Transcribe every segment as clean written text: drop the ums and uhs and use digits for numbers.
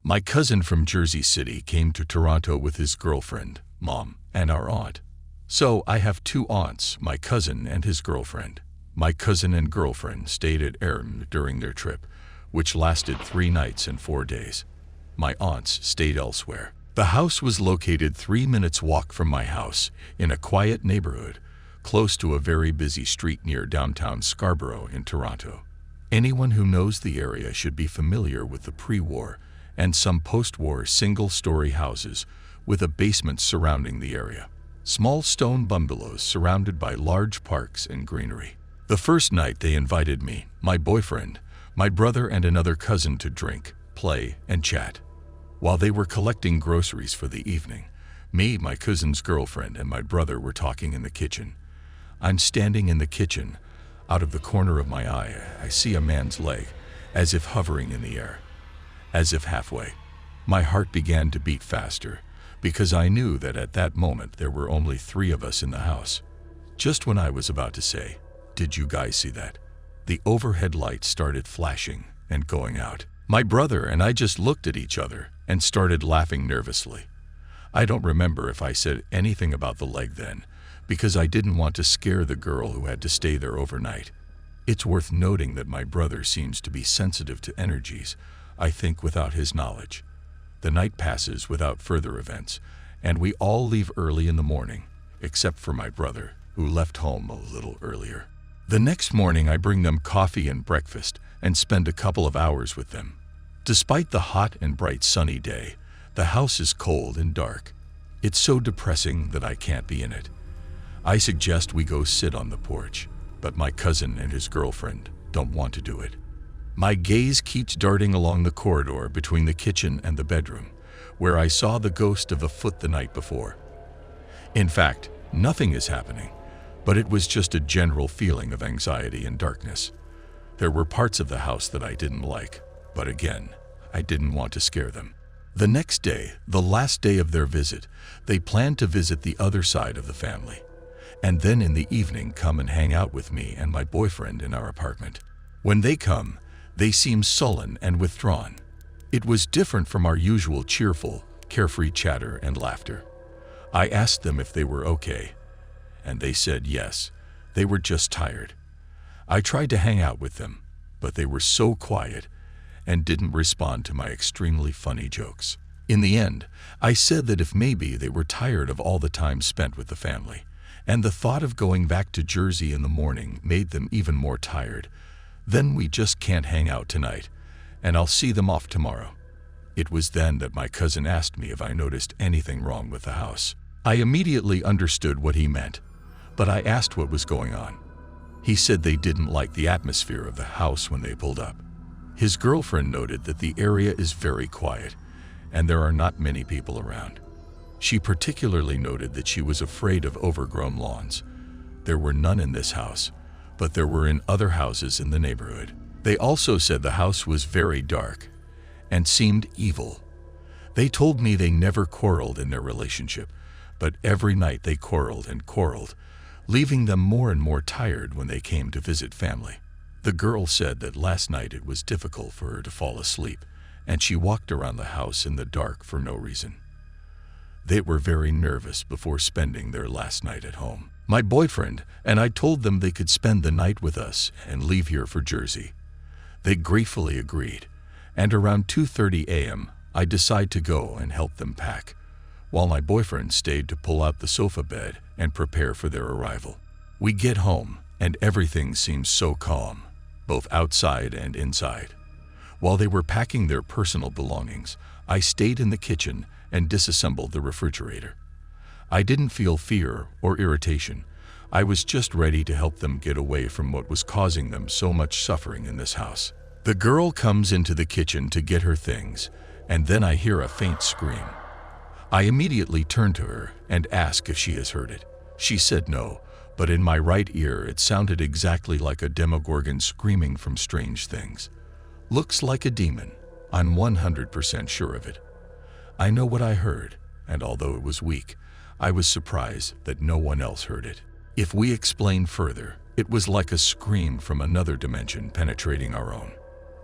My cousin from Jersey City came to Toronto with his girlfriend, mom, and our aunt. So I have two aunts, my cousin and his girlfriend. My cousin and girlfriend stayed at AirBnb during their trip, which lasted 3 nights and 4 days. My aunts stayed elsewhere. The house was located 3 minutes walk from my house in a quiet neighborhood, close to a very busy street near downtown Scarborough in Toronto. Anyone who knows the area should be familiar with the pre-war and some post-war single-story houses with a basement surrounding the area. Small stone bungalows surrounded by large parks and greenery. The first night they invited me, my boyfriend, my brother and another cousin to drink, play, and chat. While they were collecting groceries for the evening, me, my cousin's girlfriend, and my brother were talking in the kitchen. I'm standing in the kitchen. Out of the corner of my eye, I see a man's leg, as if hovering in the air, as if halfway. My heart began to beat faster, because I knew that at that moment there were only 3 of us in the house. Just when I was about to say, "Did you guys see that?" the overhead lights started flashing and going out. My brother and I just looked at each other and started laughing nervously. I don't remember if I said anything about the leg then, because I didn't want to scare the girl who had to stay there overnight. It's worth noting that my brother seems to be sensitive to energies, I think without his knowledge. The night passes without further events, and we all leave early in the morning, except for my brother, who left home a little earlier. The next morning I bring them coffee and breakfast and spend a couple of hours with them. Despite the hot and bright sunny day, the house is cold and dark. It's so depressing that I can't be in it. I suggest we go sit on the porch, but my cousin and his girlfriend don't want to do it. My gaze keeps darting along the corridor between the kitchen and the bedroom, where I saw the ghost of a foot the night before. In fact, nothing is happening, but it was just a general feeling of anxiety and darkness. There were parts of the house that I didn't like, but again, I didn't want to scare them. The next day, the last day of their visit, they planned to visit the other side of the family, and then in the evening come and hang out with me and my boyfriend in our apartment. When they come, they seem sullen and withdrawn. It was different from our usual cheerful, carefree chatter and laughter. I asked them if they were okay, and they said yes, they were just tired. I tried to hang out with them, but they were so quiet and didn't respond to my extremely funny jokes. In the end, I said that if maybe they were tired of all the time spent with the family, and the thought of going back to Jersey in the morning made them even more tired, then we just can't hang out tonight, and I'll see them off tomorrow. It was then that my cousin asked me if I noticed anything wrong with the house. I immediately understood what he meant, but I asked what was going on. He said they didn't like the atmosphere of the house when they pulled up. His girlfriend noted that the area is very quiet, and there are not many people around. She particularly noted that she was afraid of overgrown lawns. There were none in this house, but there were in other houses in the neighborhood. They also said the house was very dark and seemed evil. They told me they never quarreled in their relationship, but every night they quarreled and quarreled, leaving them more and more tired when they came to visit family. The girl said that last night it was difficult for her to fall asleep, and she walked around the house in the dark for no reason. They were very nervous before spending their last night at home. My boyfriend and I told them they could spend the night with us and leave here for Jersey. They gratefully agreed, and around 2:30 a.m. I decided to go and help them pack, while my boyfriend stayed to pull out the sofa bed and prepare for their arrival. We get home, and everything seems so calm, both outside and inside. While they were packing their personal belongings, I stayed in the kitchen and disassembled the refrigerator. I didn't feel fear or irritation. I was just ready to help them get away from what was causing them so much suffering in this house. The girl comes into the kitchen to get her things, and then I hear a faint scream. I immediately turn to her and ask if she has heard it. She said no, but in my right ear it sounded exactly like a demogorgon screaming from strange things. Looks like a demon. I'm 100% sure of it. I know what I heard, and although it was weak, I was surprised that no one else heard it. If we explain further, it was like a scream from another dimension penetrating our own.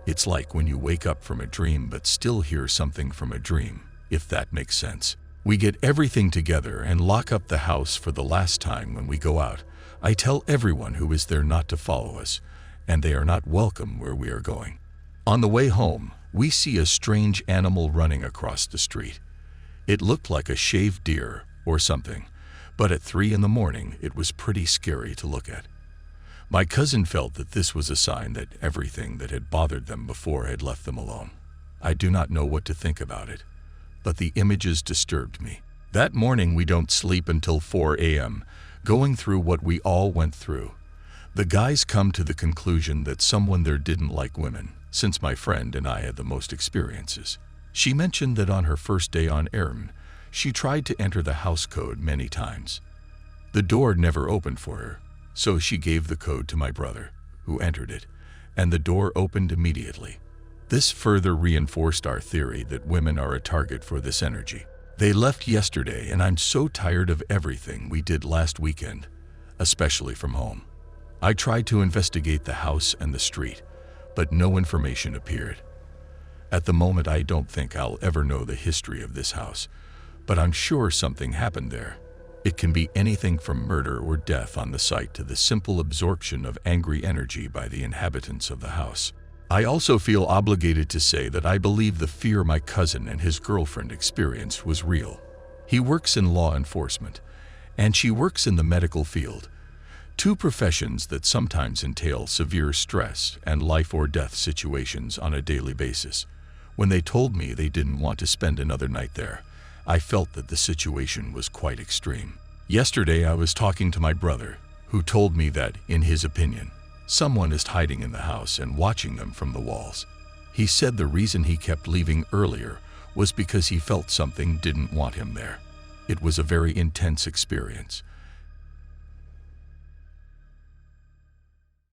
It's like when you wake up from a dream but still hear something from a dream, if that makes sense. We get everything together and lock up the house for the last time when we go out. I tell everyone who is there not to follow us, and they are not welcome where we are going. On the way home, we see a strange animal running across the street. It looked like a shaved deer or something, but at 3 in the morning it was pretty scary to look at. My cousin felt that this was a sign that everything that had bothered them before had left them alone. I do not know what to think about it, but the images disturbed me. That morning we don't sleep until 4 a.m., going through what we all went through. The guys come to the conclusion that someone there didn't like women, since my friend and I had the most experiences. She mentioned that on her first day on Airbnb, she tried to enter the house code many times. The door never opened for her, so she gave the code to my brother, who entered it, and the door opened immediately. This further reinforced our theory that women are a target for this energy. They left yesterday, and I'm so tired of everything we did last weekend, especially from home. I tried to investigate the house and the street, but no information appeared. At the moment, I don't think I'll ever know the history of this house, but I'm sure something happened there. It can be anything from murder or death on the site to the simple absorption of angry energy by the inhabitants of the house. I also feel obligated to say that I believe the fear my cousin and his girlfriend experienced was real. He works in law enforcement, and she works in the medical field, two professions that sometimes entail severe stress and life or death situations on a daily basis. When they told me they didn't want to spend another night there, I felt that the situation was quite extreme. Yesterday I was talking to my brother, who told me that, in his opinion, someone is hiding in the house and watching them from the walls. He said the reason he kept leaving earlier was because he felt something didn't want him there. It was a very intense experience,